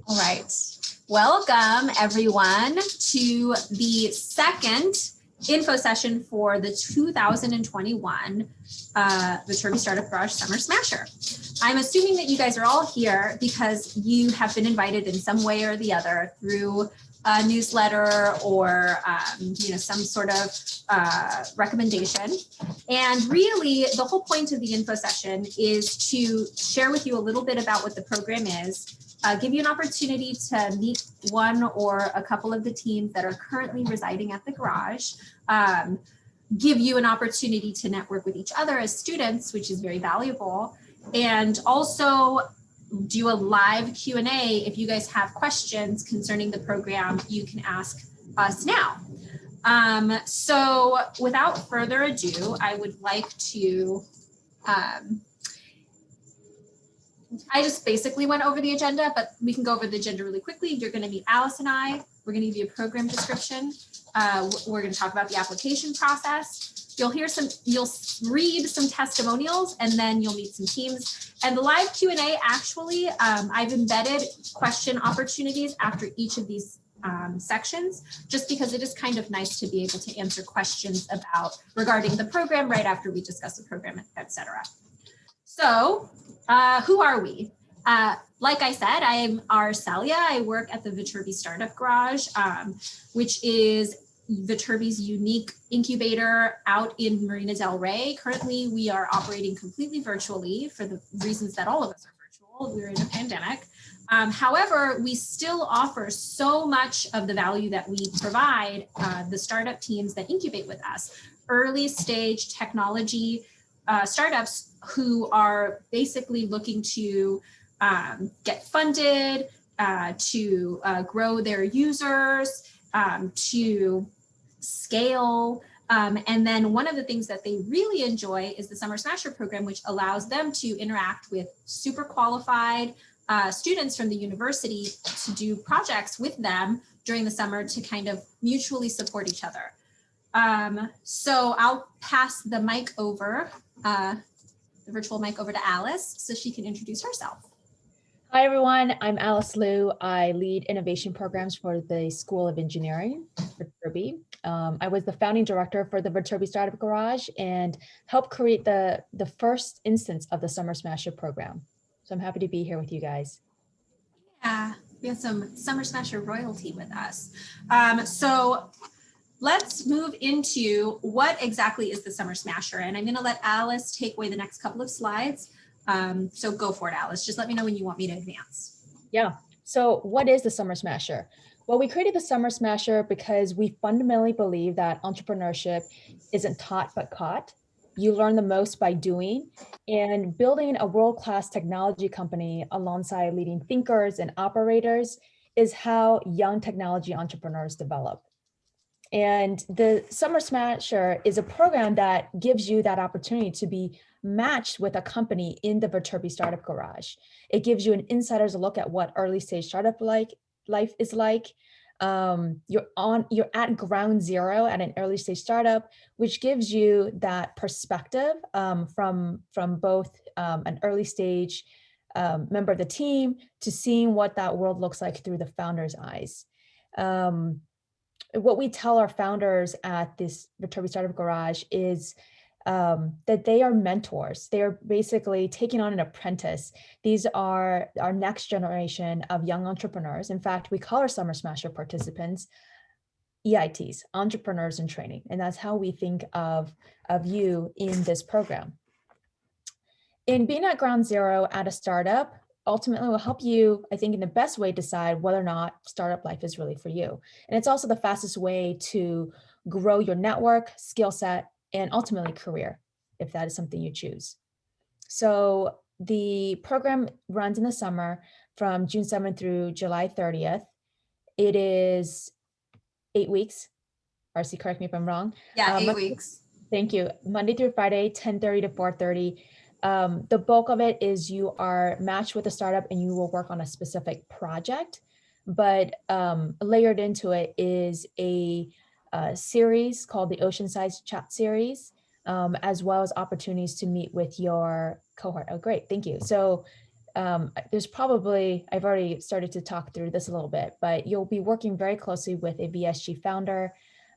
All right. Welcome, everyone, to the second info session for the 2021 Viterbi Startup Garage Summer Smasher. I'm assuming that you guys are all here because you have been invited in some way or the other through a newsletter or some sort of recommendation. And really, the whole point of the info session is to share with you a little bit about what the program is, give you an opportunity to meet one or a couple of the teams that are currently residing at the garage, give you an opportunity to network with each other as students, which is very valuable, and also do a live Q&A. If you guys have questions concerning the program, you can ask us now. So without further ado, I would like to, I just basically went over the agenda, but we can go over the agenda really quickly. You're going to meet Alice and I. We're going to give you a program description. We're going to talk about the application process. You'll read some testimonials, and then you'll meet some teams. And the live Q&A, actually, I've embedded question opportunities after each of these sections, just because it is kind of nice to be able to answer questions regarding the program right after we discuss the program, etc. So who are we? Like I said, I'm Arcelia. I work at the Viterbi Startup Garage, which is Viterbi's unique incubator out in Marina del Rey. Currently, we are operating completely virtually for the reasons that all of us are virtual. We're in a pandemic. However, we still offer so much of the value that we provide the startup teams that incubate with us, early stage technology startups who are basically looking to get funded, to grow their users, to scale. And then one of the things that they really enjoy is the Summer Smasher program, which allows them to interact with super qualified students from the university to do projects with them during the summer to kind of mutually support each other. So I'll pass the mic over, the virtual mic over to Alice so she can introduce herself. Hi, everyone. I'm Alice Liu. I lead innovation programs for the School of Engineering, Viterbi. I was the founding director for the Viterbi Startup Garage and helped create the first instance of the Summer Smasher program. So I'm happy to be here with you guys. Yeah, we have some Summer Smasher royalty with us. So let's move into what exactly is the Summer Smasher. And I'm going to let Alice take away the next couple of slides. So go for it, Alice. Just let me know when you want me to advance. Yeah. So what is the Summer Smasher? Well, we created the Summer Smasher because we fundamentally believe that entrepreneurship isn't taught but caught. You learn the most by doing, and building a world-class technology company alongside leading thinkers and operators is how young technology entrepreneurs develop. And the Summer Smasher is a program that gives you that opportunity to be matched with a company in the Viterbi Startup Garage. It gives you an insider's look at what early stage startup life is like. You're at ground zero at an early stage startup, which gives you that perspective from both an early stage member of the team to seeing what that world looks like through the founder's eyes. What we tell our founders at this Viterbi Startup Garage is that they are mentors. They are basically taking on an apprentice. These are our next generation of young entrepreneurs. In fact, we call our Summer Smasher participants EITs, entrepreneurs in training. And that's how we think of you in this program. In being at ground zero at a startup, ultimately will help you, I think, in the best way decide whether or not startup life is really for you. And it's also the fastest way to grow your network, skill set, and ultimately career, if that is something you choose. So the program runs in the summer from June 7th through July 30th. It is 8 weeks. RC, correct me if I'm wrong. Yeah, 8 weeks. Thank you. Monday through Friday, 10:30 to 4:30. The bulk of it is you are matched with a startup and you will work on a specific project, but layered into it is a series called the Oceanside Chat Series, as well as opportunities to meet with your cohort. Oh, great, thank you. So there's probably, I've already started to talk through this a little bit, but you'll be working very closely with a VSG founder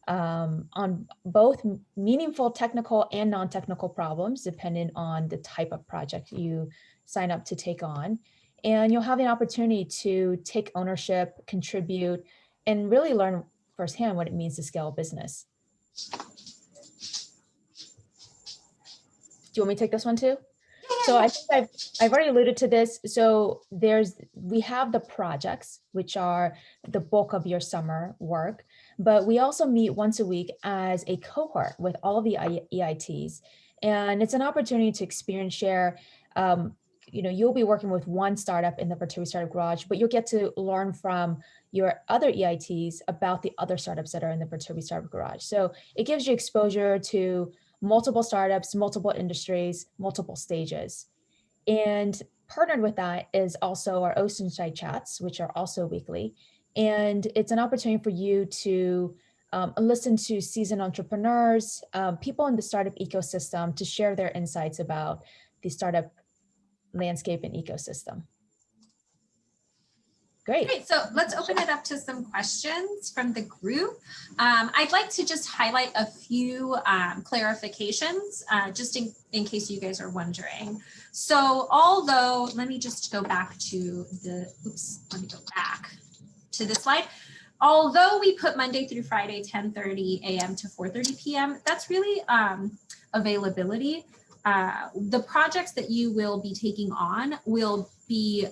on both meaningful technical and non-technical problems, depending on the type of project you sign up to take on. And you'll have the opportunity to take ownership, contribute, and really learn firsthand what it means to scale a business. Do you want me to take this one too? So I think I've already alluded to this. So we have the projects, which are the bulk of your summer work, but we also meet once a week as a cohort with all of the EITs. And it's an opportunity to experience, share. You'll be working with one startup in the Viterbi Startup Garage, but you'll get to learn from your other EITs about the other startups that are in the Viterbi Startup Garage. So it gives you exposure to multiple startups, multiple industries, multiple stages. And partnered with that is also our Oceanside chats, which are also weekly. And it's an opportunity for you to listen to seasoned entrepreneurs, people in the startup ecosystem, to share their insights about the startup landscape and ecosystem. Great. So let's open it up to some questions from the group. I'd like to just highlight a few clarifications, just in case you guys are wondering. So although, let me just go back to let me go back to this slide. Although we put Monday through Friday, 10:30 a.m. to 4:30 p.m., that's really availability. The projects that you will be taking on will be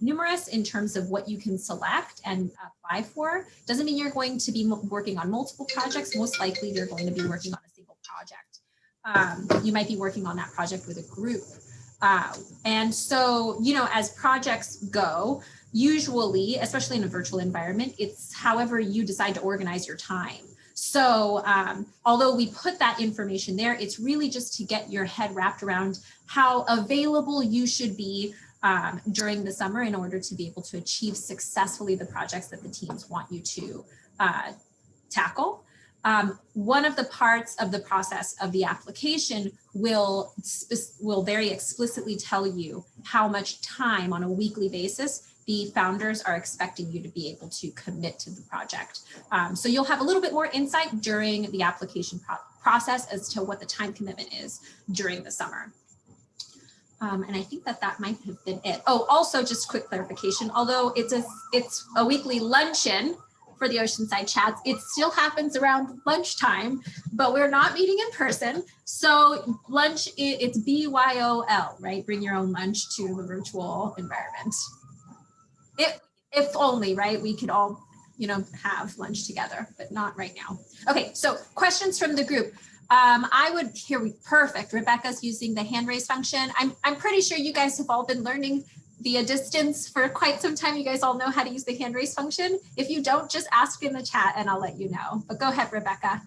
numerous in terms of what you can select and apply for. Doesn't mean you're going to be working on multiple projects. Most likely you're going to be working on a single project. You might be working on that project with a group. And so, as projects go, usually, especially in a virtual environment, it's however you decide to organize your time. So although we put that information there, it's really just to get your head wrapped around how available you should be during the summer in order to be able to achieve successfully the projects that the teams want you to tackle. One of the parts of the process of the application will very explicitly tell you how much time on a weekly basis the founders are expecting you to be able to commit to the project. So you'll have a little bit more insight during the application process as to what the time commitment is during the summer. And I think that might have been it. Oh, also just quick clarification, although it's a weekly luncheon for the Oceanside chats, it still happens around lunchtime, but we're not meeting in person. So lunch, it's BYOL, right? Bring your own lunch to the virtual environment. If only, right? We could all, have lunch together, but not right now. Okay, so questions from the group. Perfect. Rebecca's using the hand raise function. I'm pretty sure you guys have all been learning via distance for quite some time. You guys all know how to use the hand raise function. If you don't, just ask in the chat and I'll let you know. But go ahead, Rebecca.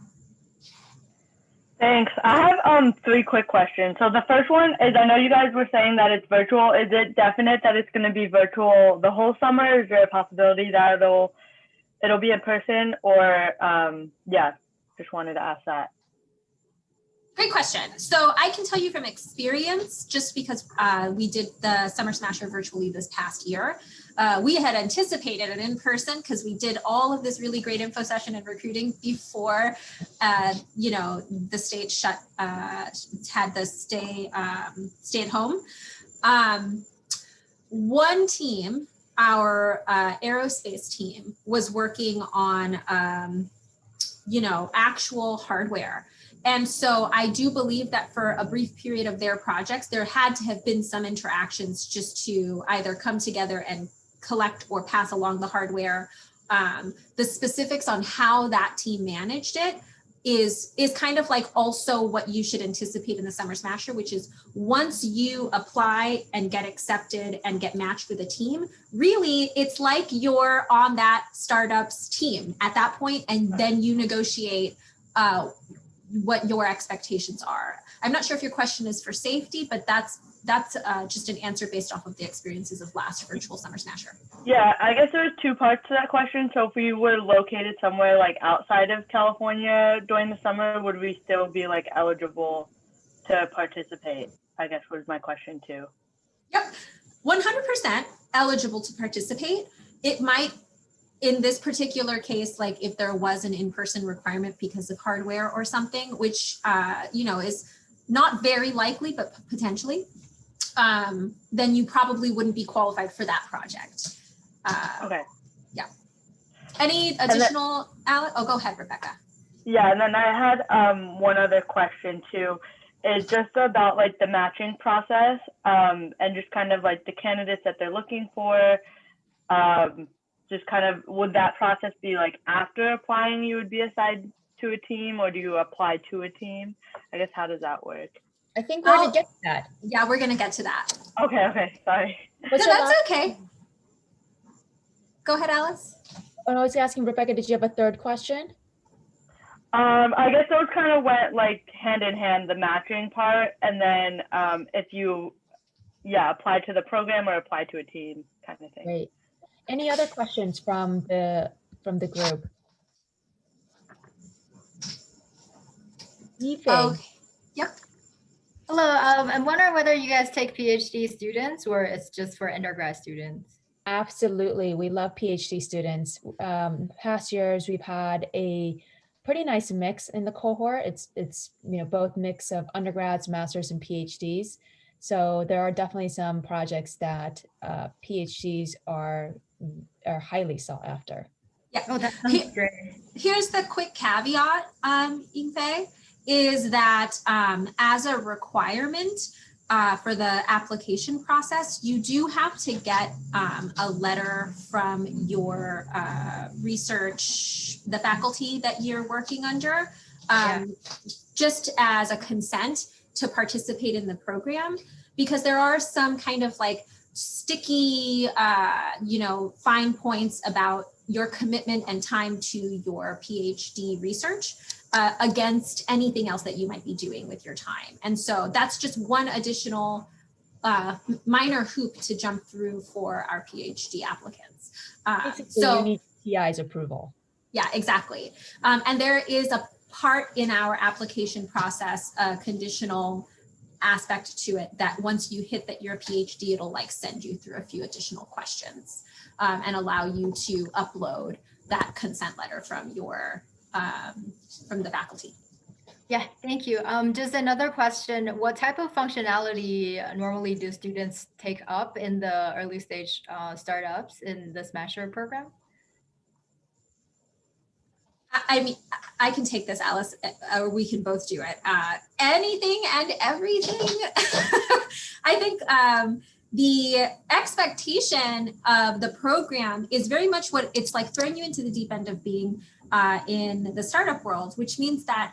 Thanks. I have 3 quick questions. So the first one is, I know you guys were saying that it's virtual. Is it definite that it's going to be virtual the whole summer? Is there a possibility that it'll be in person? Or yeah, just wanted to ask that. Great question. So I can tell you from experience, just because we did the Summer Smasher virtually this past year, we had anticipated it in person because we did all of this really great info session and recruiting before, the state had the stay at home. One team, our aerospace team, was working on, actual hardware. And so I do believe that for a brief period of their projects, there had to have been some interactions just to either come together and collect or pass along the hardware. The specifics on how that team managed it is kind of like also what you should anticipate in the Summer Smasher, which is once you apply and get accepted and get matched with a team, really it's like you're on that startup's team at that point, and then you negotiate what your expectations are. I'm not sure if your question is for safety, but that's just an answer based off of the experiences of last virtual Summer Smasher. Yeah, I guess there's 2 parts to that question. So if we were located somewhere like outside of California during the summer, would we still be like eligible to participate? I guess was my question too. Yep. 100% eligible to participate. It might, in this particular case, like if there was an in-person requirement because of hardware or something, which, is not very likely, but potentially, then you probably wouldn't be qualified for that project. Okay. Yeah. Any additional, Alex? Oh, go ahead, Rebecca. Yeah, and then I had one other question too. Is just about like the matching process and just kind of like the candidates that they're looking for. Just kind of, would that process be like after applying you would be assigned to a team, or do you apply to a team? I guess, how does that work? I think we're to get to that. Yeah, we're going to get to that. Okay, sorry. No, that's okay. Go ahead, Alice. Oh, I was asking Rebecca, did you have a third question? I guess those kind of went like hand in hand, the matching part, and then if you, apply to the program or apply to a team kind of thing. Great. Any other questions from the group? Okay. Yep. Hello, I'm wondering whether you guys take PhD students or it's just for undergrad students. Absolutely. We love PhD students. Past years, we've had a pretty nice mix in the cohort. It's both mix of undergrads, masters, and PhDs. So there are definitely some projects that PhDs are highly sought after. Yeah. Oh, that sounds great. Here's the quick caveat, Yingfei, is that as a requirement for the application process, you do have to get a letter from your research, the faculty that you're working under, just as a consent to participate in the program, because there are some kind of like sticky, fine points about your commitment and time to your PhD research against anything else that you might be doing with your time. And so that's just one additional minor hoop to jump through for our PhD applicants. So you need PI's approval. Yeah, exactly. And there is a part in our application process, a conditional aspect to it, that once you hit that you're a PhD, it'll like send you through a few additional questions and allow you to upload that consent letter from your from the faculty. Yeah, thank you. Just another question. What type of functionality normally do students take up in the early stage startups in the Smasher program? I mean, I can take this, Alice, or we can both do it. Anything and everything. I think the expectation of the program is very much what it's like, throwing you into the deep end of being in the startup world, which means that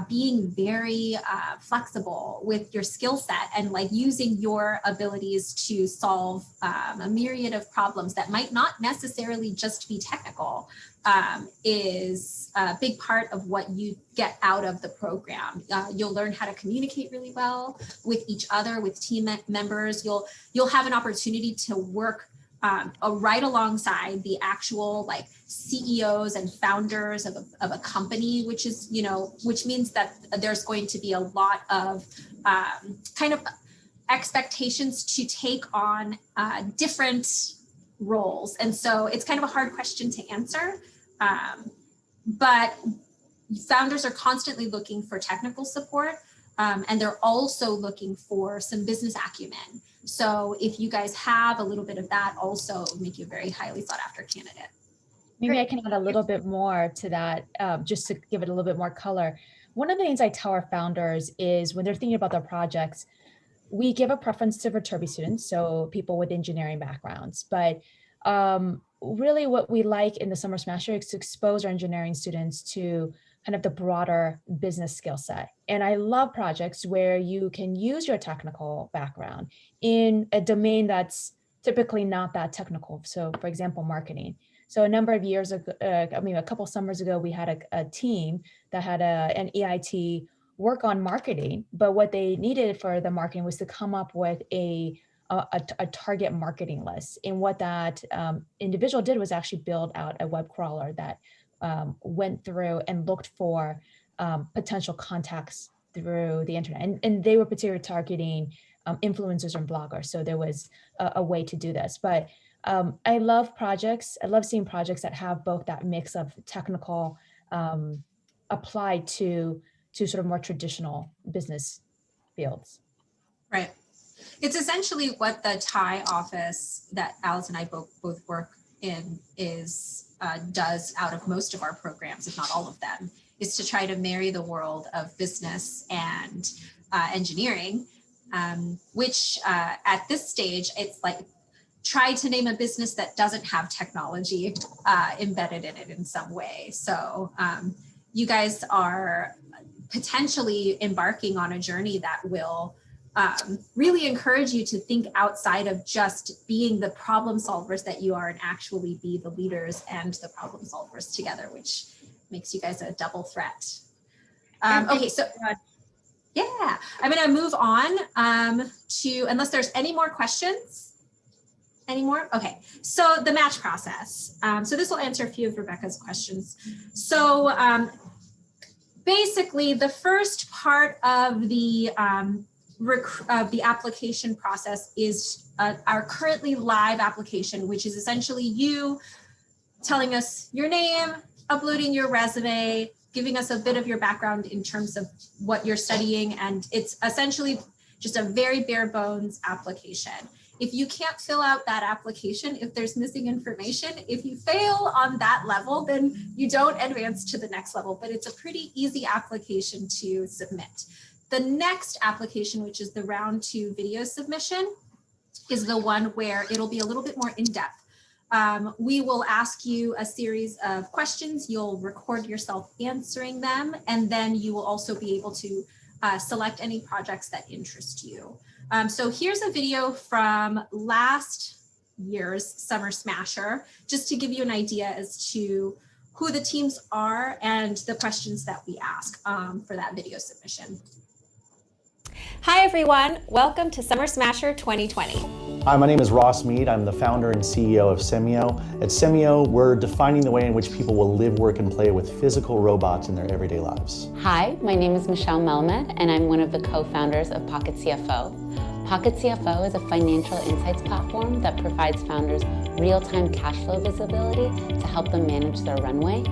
being very flexible with your skill set and like using your abilities to solve a myriad of problems that might not necessarily just be technical is a big part of what you get out of the program. You'll learn how to communicate really well with each other, with team members. You'll have an opportunity to work right alongside the actual like CEOs and founders of a company, which is, which means that there's going to be a lot of kind of expectations to take on different roles. And so it's kind of a hard question to answer. But founders are constantly looking for technical support, and they're also looking for some business acumen. So if you guys have a little bit of that, also it will make you a very highly sought after candidate. Maybe I can add a little bit more to that, just to give it a little bit more color. One of the things I tell our founders is when they're thinking about their projects, we give a preference to Viterbi students, so people with engineering backgrounds. But really what we like in the Summer Smasher is to expose our engineering students to kind of the broader business skill set. And I love projects where you can use your technical background in a domain that's typically not that technical. So for example, marketing. So a number of years ago, a couple summers ago, we had a team that had an EIT work on marketing, but what they needed for the marketing was to come up with a target marketing list. And what that individual did was actually build out a web crawler that went through and looked for potential contacts through the internet. And they were particularly targeting influencers and bloggers. So there was a way to do this. But I love projects. I love seeing projects that have both that mix of technical applied to sort of more traditional business fields. Right. It's essentially what the Thai office that Alice and I both work in does out of most of our programs, if not all of them, is to try to marry the world of business and engineering, which at this stage, it's like try to name a business that doesn't have technology embedded in it in some way. So you guys are potentially embarking on a journey that will really encourage you to think outside of just being the problem solvers that you are and actually be the leaders and the problem solvers together, which makes you guys a double threat. Okay, so yeah, I'm gonna move on to, unless there's any more questions. Any more? Okay, so the match process. So this will answer a few of Rebecca's questions. So basically the first part of the application process is our currently live application, which is essentially you telling us your name, uploading your resume, giving us a bit of your background in terms of what you're studying. And it's essentially just a very bare bones application. If you can't fill out that application, if there's missing information, if you fail on that level, then you don't advance to the next level, but it's a pretty easy application to submit. The next application, which is the round 2 video submission, is the one where it'll be a little bit more in-depth. We will ask you a series of questions. You'll record yourself answering them, and then you will also be able to select any projects that interest you. So here's a video from last year's Summer Smasher, just to give you an idea as to who the teams are and the questions that we ask for that video submission. Hi everyone, welcome to Summer Smasher 2020. Hi, my name is Ross Mead. I'm the founder and CEO of Semio. At Semio, we're defining the way in which people will live, work, and play with physical robots in their everyday lives. Hi, my name is Michelle Melmed, and I'm one of the co-founders of Pocket CFO. Pocket CFO is a financial insights platform that provides founders real-time cash flow visibility to help them manage their runway.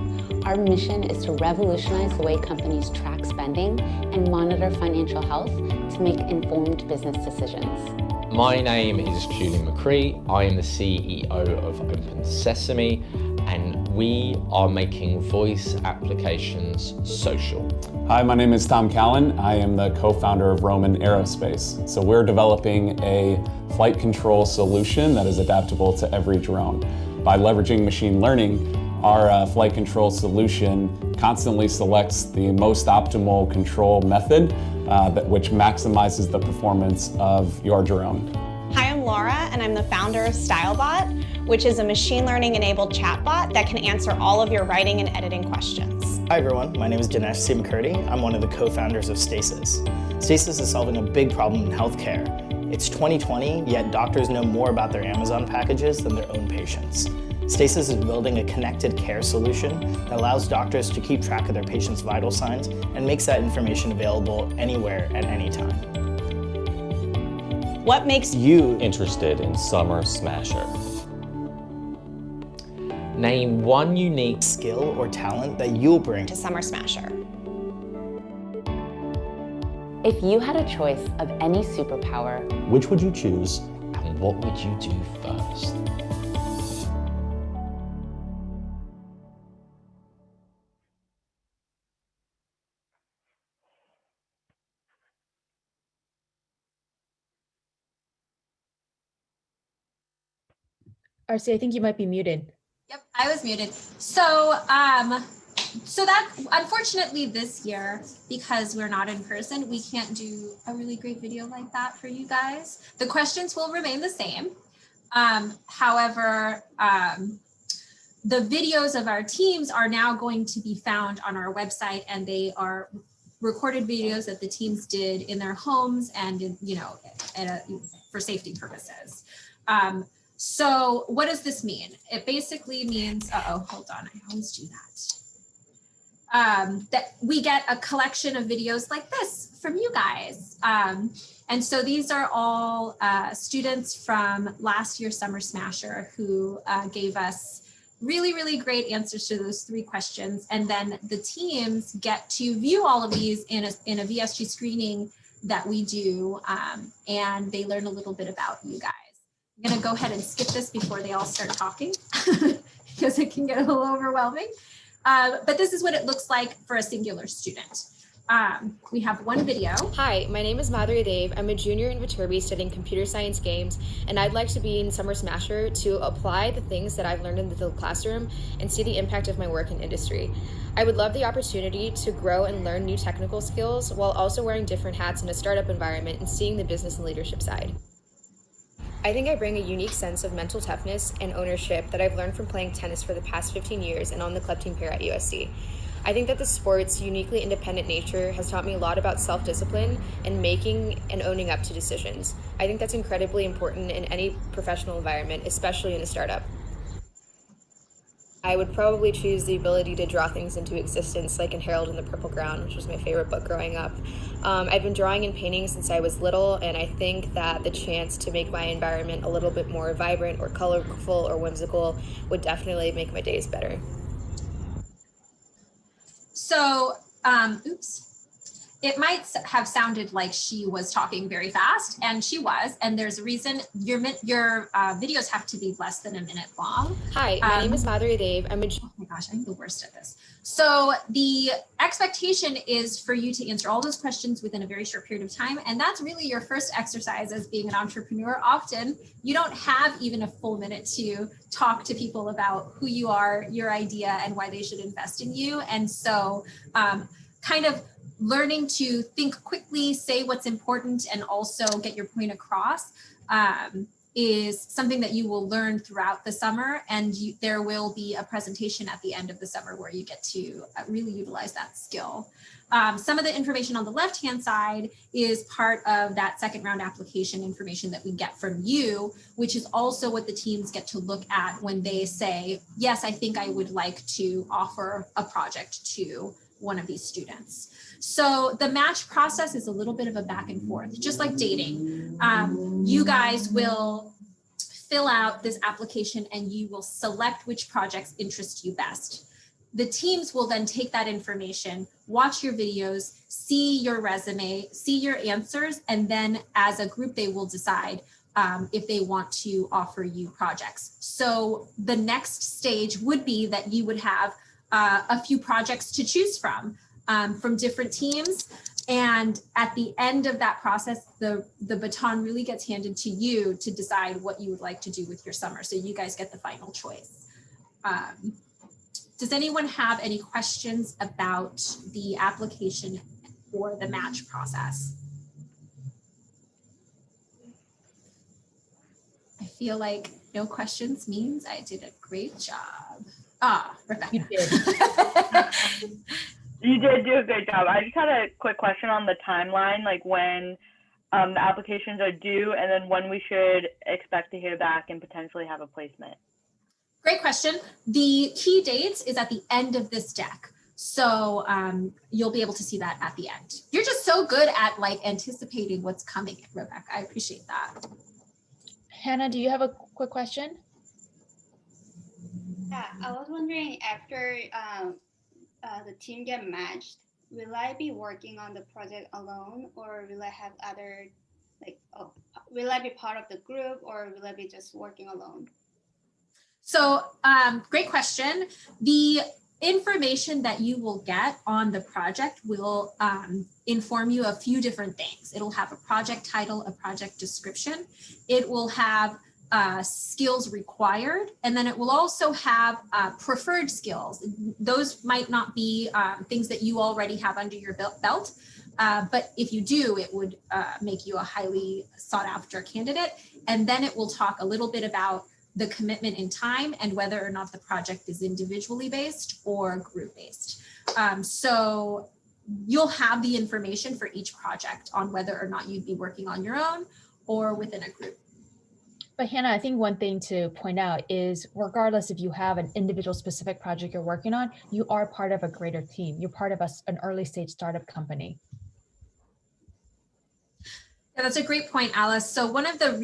Our mission is to revolutionize the way companies track spending and monitor financial health to make informed business decisions. My name is Julian McCree. I am the CEO of Open Sesame, and we are making voice applications social. Hi, my name is Tom Callan. I am the co-founder of Roman Aerospace. So we're developing a flight control solution that is adaptable to every drone. By leveraging machine learning, our flight control solution constantly selects the most optimal control method which maximizes the performance of your drone. Hi, I'm Laura, and I'm the founder of StyleBot, which is a machine learning enabled chatbot that can answer all of your writing and editing questions. Hi everyone, my name is Dinesh Simkurti. I'm one of the co-founders of Stasis. Stasis is solving a big problem in healthcare. It's 2020, yet doctors know more about their Amazon packages than their own patients. Stasis is building a connected care solution that allows doctors to keep track of their patients' vital signs and makes that information available anywhere at any time. What makes you interested in Summer Smasher? Name one unique skill or talent that you'll bring to Summer Smasher. If you had a choice of any superpower, which would you choose? And what would you do first? RC, I think you might be muted. Yep, I was muted. So, so that unfortunately this year, because we're not in person, we can't do a really great video like that for you guys. The questions will remain the same. However, the videos of our teams are now going to be found on our website, and they are recorded videos that the teams did in their homes and in, for safety purposes. So what does this mean? It basically means, hold on, I always do that we get a collection of videos like this from you guys. And so these are all students from last year's Summer Smasher who gave us really, really great answers to those 3 questions. And then the teams get to view all of these in a VSG screening that we do, and they learn a little bit about you guys. I'm gonna go ahead and skip this before they all start talking because it can get a little overwhelming. But this is what it looks like for a singular student. We have one video. Hi, my name is Madhuri Dev. I'm a junior in Viterbi studying computer science games, and I'd like to be in Summer Smasher to apply the things that I've learned in the classroom and see the impact of my work in industry. I would love the opportunity to grow and learn new technical skills while also wearing different hats in a startup environment and seeing the business and leadership side. I think I bring a unique sense of mental toughness and ownership that I've learned from playing tennis for the past 15 years and on the club team here at USC. I think that the sport's uniquely independent nature has taught me a lot about self-discipline and making and owning up to decisions. I think that's incredibly important in any professional environment, especially in a startup. I would probably choose the ability to draw things into existence, like in Harold and the Purple Ground, which was my favorite book growing up. I've been drawing and painting since I was little, and I think that the chance to make my environment a little bit more vibrant or colorful or whimsical would definitely make my days better. So, it might have sounded like she was talking very fast, and she was, and there's a reason. Your videos have to be less than a minute long. Hi, my name is Madhuri Dev. Oh my gosh, I'm the worst at this. So the expectation is for you to answer all those questions within a very short period of time, and that's really your first exercise as being an entrepreneur. Often, you don't have even a full minute to talk to people about who you are, your idea, and why they should invest in you. And so kind of learning to think quickly, say what's important, and also get your point across is something that you will learn throughout the summer. And there will be a presentation at the end of the summer where you get to really utilize that skill. Some of the information on the left-hand side is part of that second round application information that we get from you, which is also what the teams get to look at when they say, yes, I think I would like to offer a project to one of these students. So the match process is a little bit of a back and forth, just like dating. You guys will fill out this application and you will select which projects interest you best. The teams will then take that information, watch your videos, see your resume, see your answers, and then as a group, they will decide if they want to offer you projects. So the next stage would be that you would have a few projects to choose from different teams. And at the end of that process, the baton really gets handed to you to decide what you would like to do with your summer. So you guys get the final choice. Does anyone have any questions about the application or the match process? I feel like no questions means I did a great job. Rebecca. You did. You did do a great job. I just had a quick question on the timeline, like when the applications are due and then when we should expect to hear back and potentially have a placement. Great question. The key dates is at the end of this deck. So you'll be able to see that at the end. You're just so good at like anticipating what's coming, Rebecca. I appreciate that. Hannah, do you have a quick question? Yeah, I was wondering after the team get matched, will I be working on the project alone, or will I have other, will I be part of the group, or will I be just working alone? So great question. The information that you will get on the project will inform you a few different things. It'll have a project title, a project description. It will have skills required, and then it will also have preferred skills. Those might not be things that you already have under your belt, but if you do, it would make you a highly sought after candidate. And then it will talk a little bit about the commitment in time and whether or not the project is individually based or group based. So you'll have the information for each project on whether or not you'd be working on your own or within a group. But Hannah, I think one thing to point out is regardless if you have an individual specific project you're working on, you are part of a greater team. You're part of an early stage startup company. Yeah, that's a great point, Alice. So one of the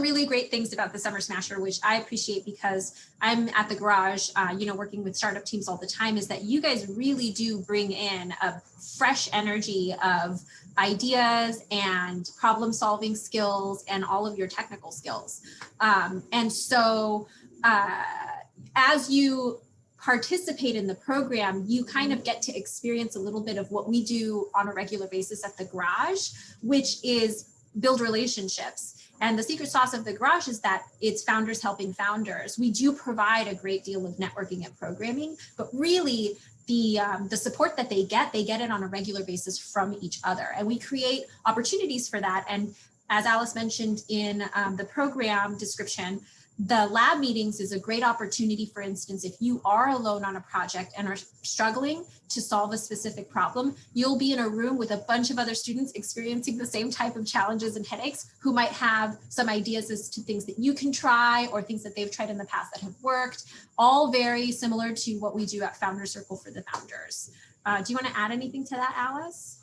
really great things about the Summer Smasher, which I appreciate because I'm at the garage, working with startup teams all the time, is that you guys really do bring in a fresh energy of ideas and problem solving skills and all of your technical skills. And so as you participate in the program, you kind of get to experience a little bit of what we do on a regular basis at the garage, which is build relationships. And the secret sauce of the garage is that it's founders helping founders. We do provide a great deal of networking and programming, but really the support that they get it on a regular basis from each other. And we create opportunities for that. And as Alice mentioned in the program description, the lab meetings is a great opportunity. For instance, if you are alone on a project and are struggling to solve a specific problem, you'll be in a room with a bunch of other students experiencing the same type of challenges and headaches who might have some ideas as to things that you can try or things that they've tried in the past that have worked, all very similar to what we do at Founder Circle for the founders. Do you want to add anything to that, Alice?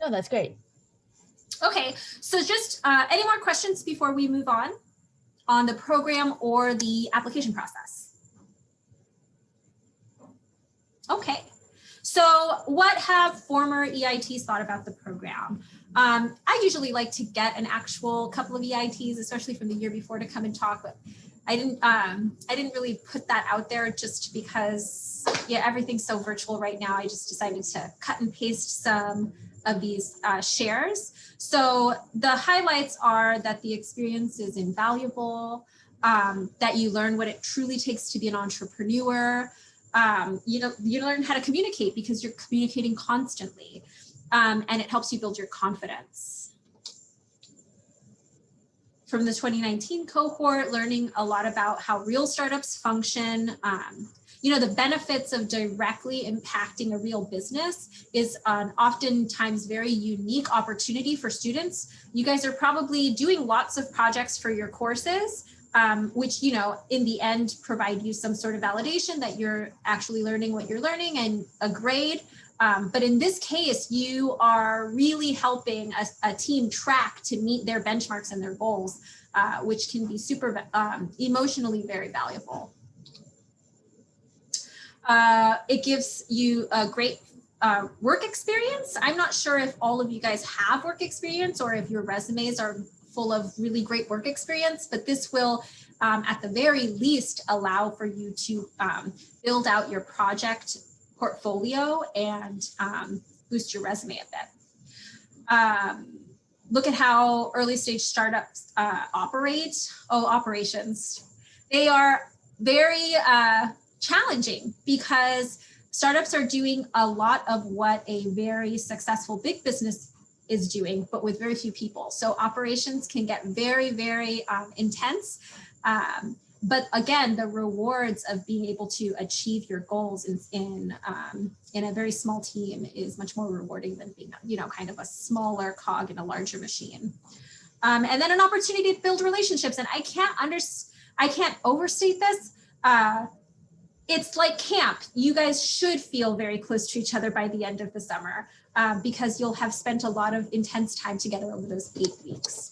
No, that's great. Okay, so just any more questions before we move on the program or the application process? Okay, so what have former EITs thought about the program? I usually like to get an actual couple of EITs, especially from the year before, to come and talk, but I didn't really put that out there just because, yeah, everything's so virtual right now. I just decided to cut and paste some of these shares. So the highlights are that the experience is invaluable, that you learn what it truly takes to be an entrepreneur. You learn how to communicate because you're communicating constantly, and it helps you build your confidence. From the 2019 cohort, learning a lot about how real startups function. The benefits of directly impacting a real business is an oftentimes very unique opportunity for students. You guys are probably doing lots of projects for your courses, which, in the end provide you some sort of validation that you're actually learning what you're learning and a grade. But in this case, you are really helping a team track to meet their benchmarks and their goals, which can be super emotionally very valuable. It gives you a great work experience. I'm not sure if all of you guys have work experience or if your resumes are full of really great work experience, but this will, at the very least, allow for you to build out your project portfolio and boost your resume a bit. Look at how early stage startups operate. Operations. They are very challenging because startups are doing a lot of what a very successful big business is doing, but with very few people. So operations can get very, very intense. But again, the rewards of being able to achieve your goals in a very small team is much more rewarding than being, kind of a smaller cog in a larger machine. And then an opportunity to build relationships. And I can't overstate this. It's like camp. You guys should feel very close to each other by the end of the summer because you'll have spent a lot of intense time together over those 8 weeks.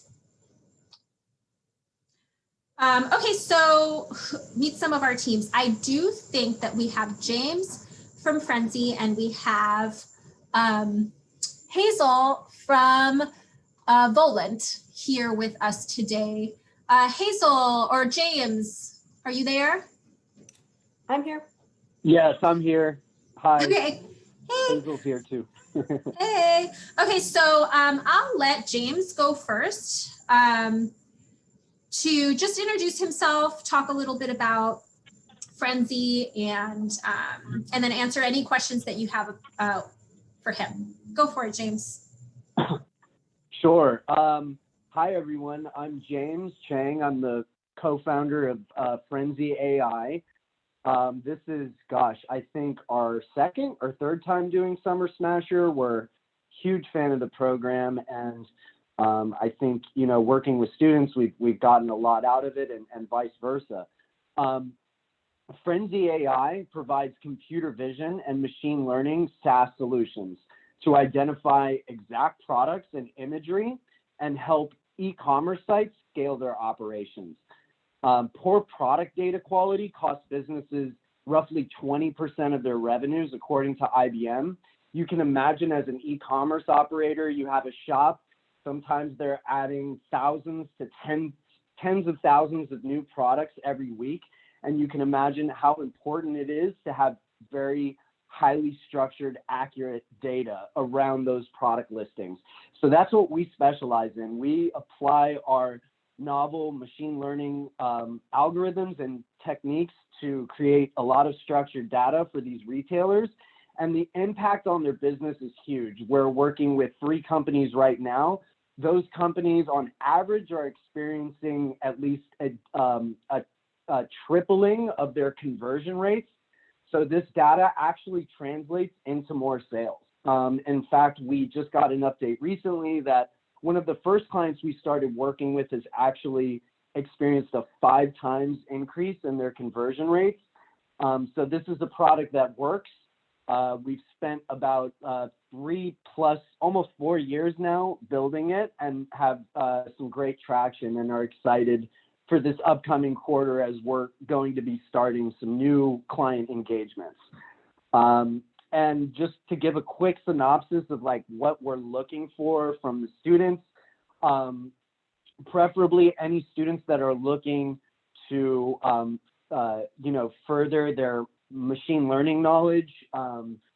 Okay, so meet some of our teams. I do think that we have James from Frenzy and we have Hazel from Volant here with us today. Hazel or James, are you there? I'm here. Yes, I'm here. Hi. Okay. Hey. Hazel's here too. Hey. Okay, so I'll let James go first to just introduce himself, talk a little bit about Frenzy, and then answer any questions that you have for him. Go for it, James. Sure. Hi, everyone. I'm James Chang. I'm the co-founder of Frenzy AI. This is, I think our second or third time doing Summer Smasher. We're a huge fan of the program, and I think, you know, working with students, we've gotten a lot out of it, and vice versa. Frenzy AI provides computer vision and machine learning SaaS solutions to identify exact products and imagery and help e-commerce sites scale their operations. Poor product data quality costs businesses roughly 20% of their revenues, according to IBM. You can imagine, as an e-commerce operator, you have a shop. Sometimes they're adding thousands to tens of thousands of new products every week. And you can imagine how important it is to have very highly structured, accurate data around those product listings. So that's what we specialize in. We apply our novel machine learning algorithms and techniques to create a lot of structured data for these retailers. And the impact on their business is huge. We're working with 3 companies right now. Those companies on average are experiencing at least a tripling of their conversion rates. So this data actually translates into more sales. In fact, we just got an update recently that one of the first clients we started working with has actually experienced a 5 times increase in their conversion rates. So this is a product that works. We've spent about 3+, almost 4 years now building it, and have some great traction, and are excited for this upcoming quarter as we're going to be starting some new client engagements. And just to give a quick synopsis of like what we're looking for from the students, preferably any students that are looking to you know, further their machine learning knowledge,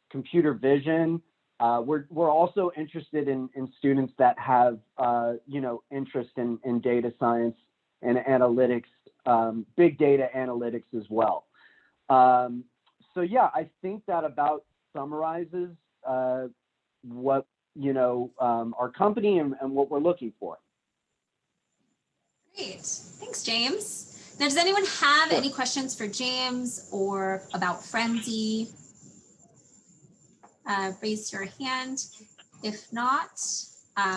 computer vision. We're also interested in students that have you know, interest in data science and analytics, big data analytics as well. So yeah, I think that about summarizes what, you know, our company and what we're looking for. Great, thanks, James. Now, does anyone have any questions for James or about Frenzy? Raise your hand. If not,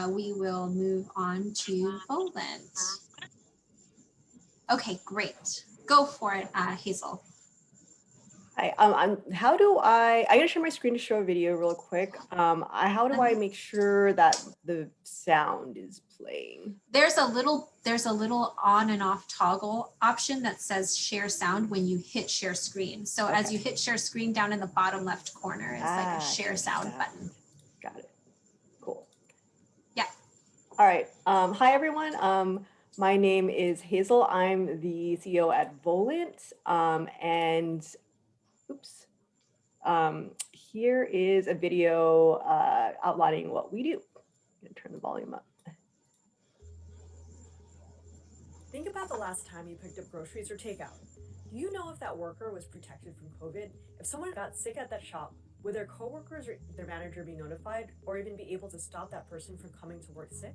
we will move on to Poland. Okay, great. Go for it, Hazel. Hi, I'm gonna share my screen to show a video real quick. How do I make sure that the sound is playing? There's a little on and off toggle option that says share sound when you hit share screen. So okay. As you hit share screen, down in the bottom left corner is like a share sound button. Got it. Cool. Yeah. All right. Hi, everyone. My name is Hazel. I'm the CEO at Volent. And oops. Here is a video outlining what we do. I'm gonna turn the volume up. Think about the last time you picked up groceries or takeout. Do you know if that worker was protected from COVID? If someone got sick at that shop, would their coworkers or their manager be notified, or even be able to stop that person from coming to work sick?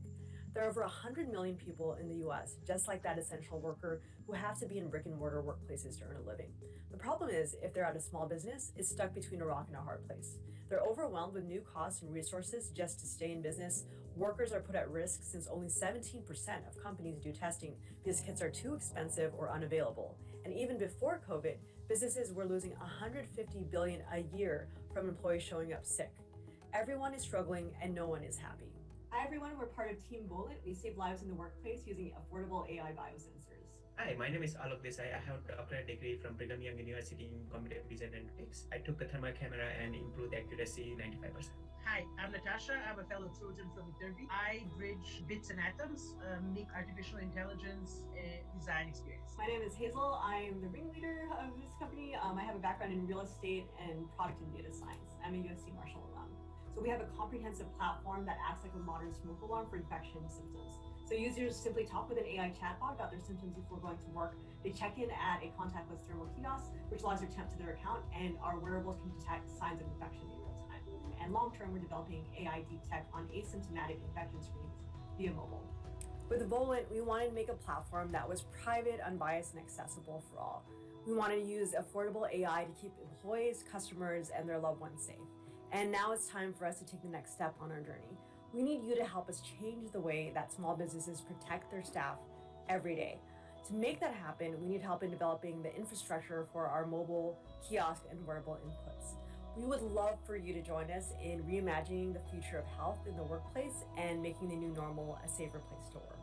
There are over 100 million people in the US, just like that essential worker, who have to be in brick and mortar workplaces to earn a living. The problem is, if they're at a small business, it's stuck between a rock and a hard place. They're overwhelmed with new costs and resources just to stay in business. Workers are put at risk since only 17% of companies do testing because kits are too expensive or unavailable. And even before COVID, businesses were losing $150 billion a year from employees showing up sick. Everyone is struggling and no one is happy. Hi everyone, we're part of Team Volent. We save lives in the workplace using affordable AI biosensors. Hi, my name is Alok Desai. I have a doctorate degree from Brigham Young University in computer vision and analytics. I took the thermal camera and improved the accuracy 95%. Hi, I'm Natasha. I'm a fellow Trojan from Viterbi. I bridge bits and atoms, make artificial intelligence a design experience. My name is Hazel. I'm the ringleader of this company. I have a background in real estate and product and data science. I'm a USC Marshall alum. So we have a comprehensive platform that acts like a modern smoke alarm for infection symptoms. So users simply talk with an AI chatbot about their symptoms before going to work. They check in at a contactless thermal kiosk, which allows their temp to their account, and our wearables can detect signs of infection in real time. And long-term, we're developing AI deep tech on asymptomatic infection screens via mobile. With Volent, we wanted to make a platform that was private, unbiased, and accessible for all. We wanted to use affordable AI to keep employees, customers, and their loved ones safe. And now it's time for us to take the next step on our journey. We need you to help us change the way that small businesses protect their staff every day. To make that happen, we need help in developing the infrastructure for our mobile, kiosk, and wearable inputs. We would love for you to join us in reimagining the future of health in the workplace and making the new normal a safer place to work.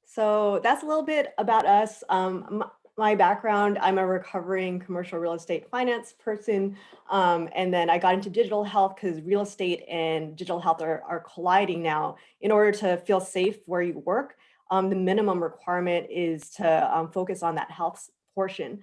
So that's a little bit about us. My background, I'm a recovering commercial real estate finance person. And then I got into digital health because real estate and digital health are colliding now. In order to feel safe where you work, the minimum requirement is to focus on that health portion.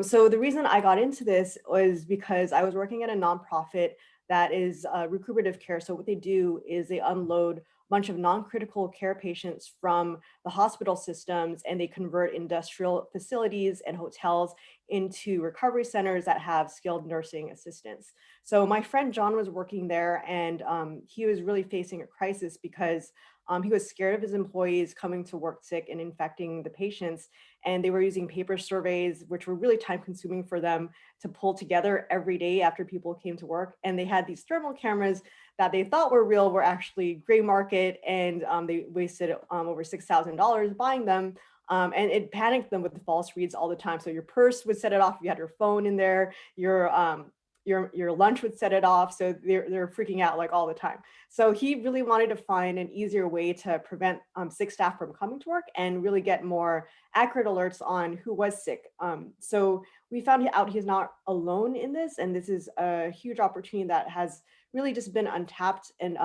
So the reason I got into this was because I was working at a nonprofit that is recuperative care. So what they do is they unload bunch of non-critical care patients from the hospital systems, and they convert industrial facilities and hotels into recovery centers that have skilled nursing assistants. So my friend John was working there, and he was really facing a crisis because he was scared of his employees coming to work sick and infecting the patients. And they were using paper surveys, which were really time consuming for them to pull together every day after people came to work. And they had these thermal cameras that they thought were real were actually gray market, and they wasted over $6,000 buying them. And it panicked them with the false reads all the time. So your purse would set it off if you had your phone in there, your lunch would set it off. So they're freaking out like all the time. So he really wanted to find an easier way to prevent sick staff from coming to work and really get more accurate alerts on who was sick. So we found out he's not alone in this, and this is a huge opportunity that has really just been untapped, and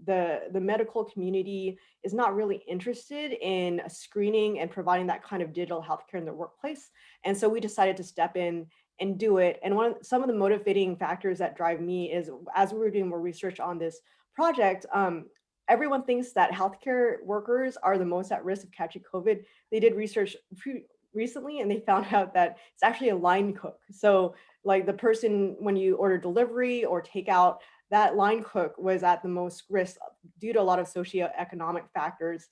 the medical community is not really interested in screening and providing that kind of digital healthcare in the workplace. And so we decided to step in and do it. And some of the motivating factors that drive me is, as we were doing more research on this project, everyone thinks that healthcare workers are the most at risk of catching COVID. They did research recently, and they found out that it's actually a line cook. So like the person, when you order delivery or takeout, that line cook was at the most risk due to a lot of socioeconomic factors,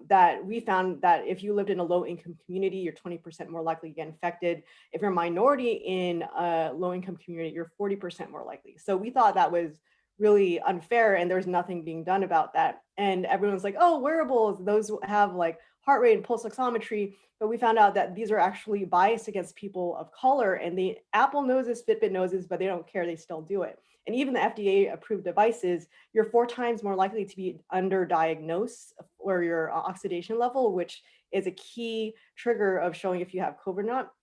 that we found that if you lived in a low income community, you're 20% more likely to get infected. If you're a minority in a low income community, you're 40% more likely. So we thought that was really unfair, and there's nothing being done about that. And everyone's like, oh, wearables, those have like heart rate and pulse oximetry. But we found out that these are actually biased against people of color, and the Apple knows this, Fitbit knows this, but they don't care, they still do it. And even the FDA approved devices, you're 4 times more likely to be underdiagnosed for your oxidation level, which is a key trigger of showing if you have COVID or not.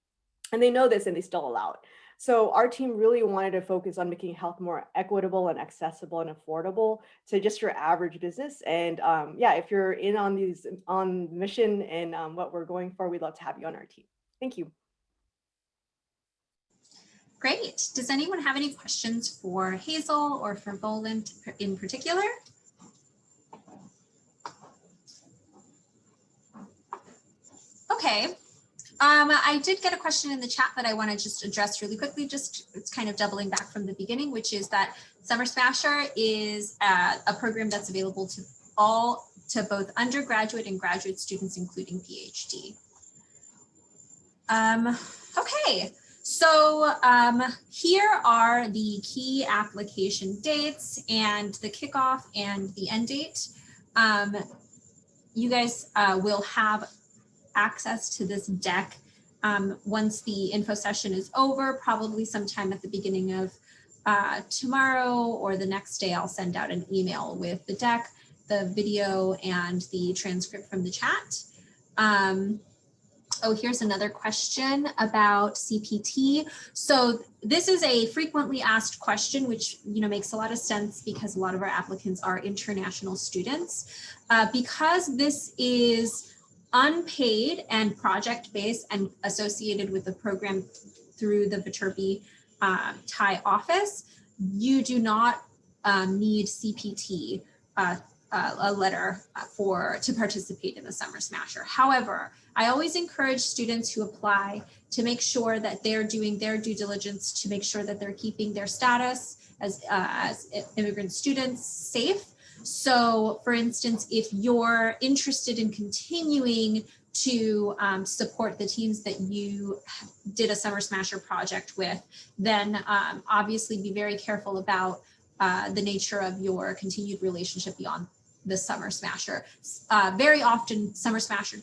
And they know this, and they still allow it. So our team really wanted to focus on making health more equitable and accessible and affordable to just your average business. And yeah, if you're in on mission and what we're going for, we'd love to have you on our team. Thank you. Great. Does anyone have any questions for Hazel or for Volant in particular? Okay. I did get a question in the chat that I want to just address really quickly. It's kind of doubling back from the beginning, which is that Summer Smasher is a program that's available to both undergraduate and graduate students, including PhD. Okay. So here are the key application dates and the kickoff and the end date. You guys will have access to this deck once the info session is over, probably sometime at the beginning of tomorrow or the next day. I'll send out an email with the deck, the video, and the transcript from the chat. Oh, here's another question about CPT. So this is a frequently asked question, which makes a lot of sense because a lot of our applicants are international students. Because this is unpaid and project-based and associated with the program through the Viterbi Thai office, you do not need CPT, a letter to participate in the Summer Smasher. However, I always encourage students who apply to make sure that they're doing their due diligence to make sure that they're keeping their status as immigrant students safe. So for instance, if you're interested in continuing to support the teams that you did a Summer Smasher project with, then obviously be very careful about the nature of your continued relationship beyond the Summer Smasher. Very often Summer Smasher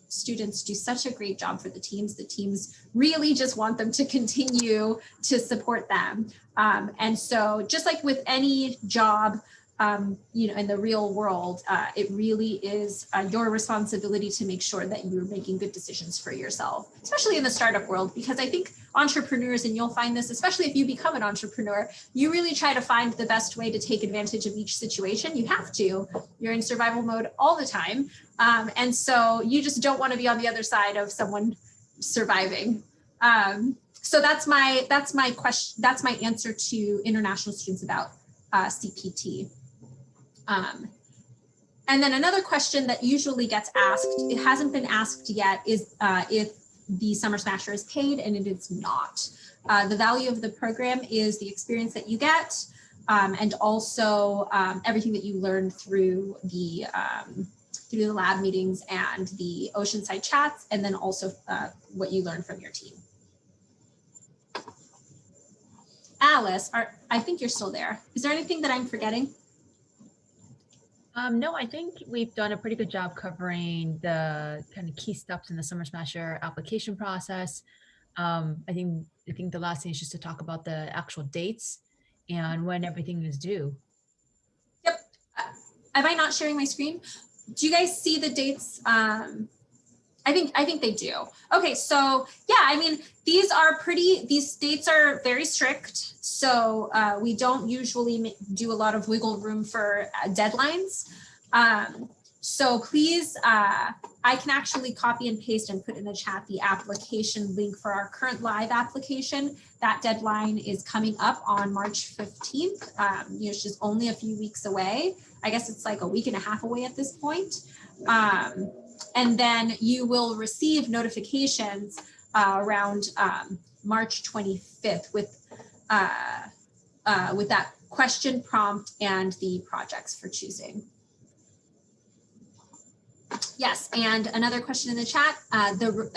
students do such a great job for the teams really just want them to continue to support them. And so just like with any job, in the real world, it really is your responsibility to make sure that you're making good decisions for yourself, especially in the startup world, because I think entrepreneurs, and you'll find this, especially if you become an entrepreneur, you really try to find the best way to take advantage of each situation. You have to. You're in survival mode all the time. And so you just don't want to be on the other side of someone surviving. So that's my question. That's my answer to international students about CPT. And then another question that usually gets asked, it hasn't been asked yet, is if the Summer Smasher is paid, and it is not. The value of the program is the experience that you get, and also everything that you learn through the lab meetings and the Oceanside chats, and then also what you learn from your team. Alice, I think you're still there. Is there anything that I'm forgetting? No, I think we've done a pretty good job covering the kind of key steps in the Summer Smasher application process. I think the last thing is just to talk about the actual dates and when everything is due. Yep. Am I not sharing my screen? Do you guys see the dates? I think they do. Okay, so yeah, I mean, these dates are very strict. So we don't usually do a lot of wiggle room for deadlines. So please, I can actually copy and paste and put in the chat the application link for our current live application. That deadline is coming up on March 15th, which is only a few weeks away. I guess it's like a week and a half away at this point. And then you will receive notifications around March 25th with that question prompt and the projects for choosing. Yes, and another question in the chat,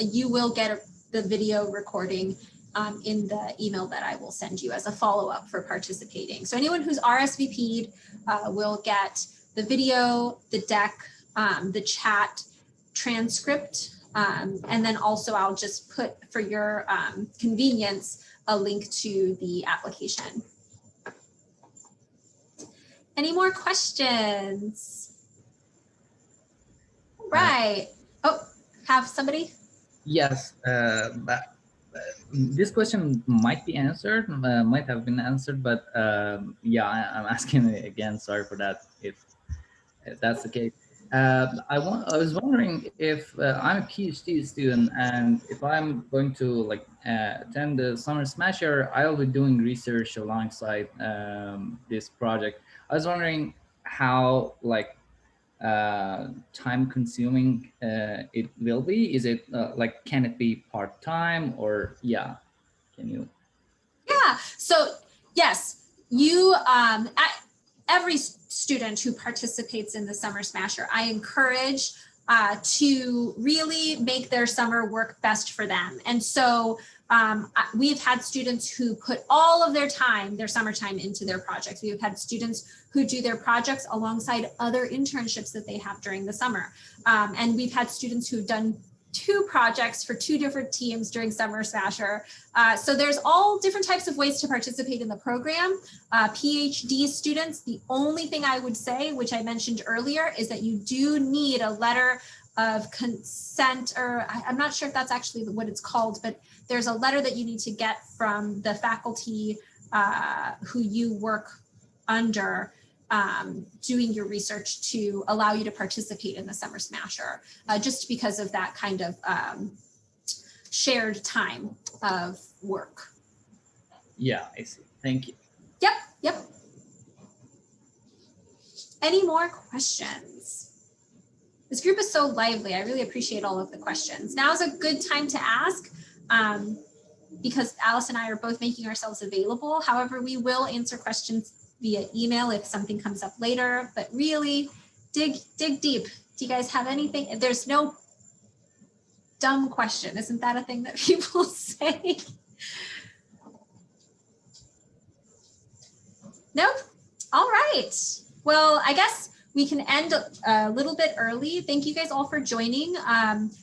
you will get the video recording in the email that I will send you as a follow-up for participating. So anyone who's RSVP'd will get the video, the deck, the chat, transcript, and then also I'll just put, for your convenience, a link to the application. Any more questions? Right. Oh, have somebody? Yes, this question might be answered, might have been answered, but yeah, I'm asking it again. Sorry for that, if that's the case. I was wondering if I'm a PhD student, and if I'm going to attend the Summer Smasher, I'll be doing research alongside this project. I was wondering how time consuming it will be. Is it can it be part-time, or yeah, can you? Yeah, so yes, you every student who participates in the Summer Smasher, I encourage to really make their summer work best for them. And so we've had students who put all of their time, their summertime, into their projects. We've had students who do their projects alongside other internships that they have during the summer. And we've had students who've done 2 projects for 2 different teams during Summer Smasher. So there's all different types of ways to participate in the program. PhD students, the only thing I would say, which I mentioned earlier, is that you do need a letter of consent, or I'm not sure if that's actually what it's called, but there's a letter that you need to get from the faculty who you work under doing your research to allow you to participate in the Summer Smasher, just because of that kind of shared time of work. Yeah, I see. Thank you. Yep. Any more questions? This group is so lively. I really appreciate all of the questions. Now is a good time to ask, because Alice and I are both making ourselves available. However, we will answer questions via email if something comes up later, but really dig deep. Do you guys have anything? There's no dumb question. Isn't that a thing that people say? Nope. All right. Well, I guess we can end a little bit early. Thank you guys all for joining.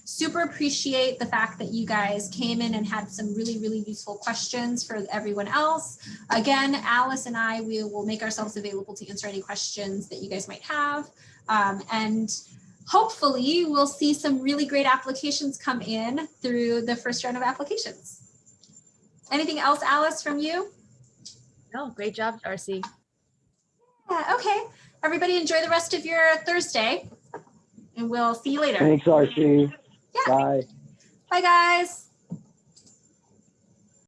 Super appreciate the fact that you guys came in and had some really, really useful questions for everyone else. Again, Alice and I, we will make ourselves available to answer any questions that you guys might have. And hopefully we'll see some really great applications come in through the first round of applications. Anything else, Alice, from you? No, great job, Darcy. Yeah, okay. Everybody enjoy the rest of your Thursday, and we'll see you later. Thanks, RC. Yeah. Bye. Bye, guys.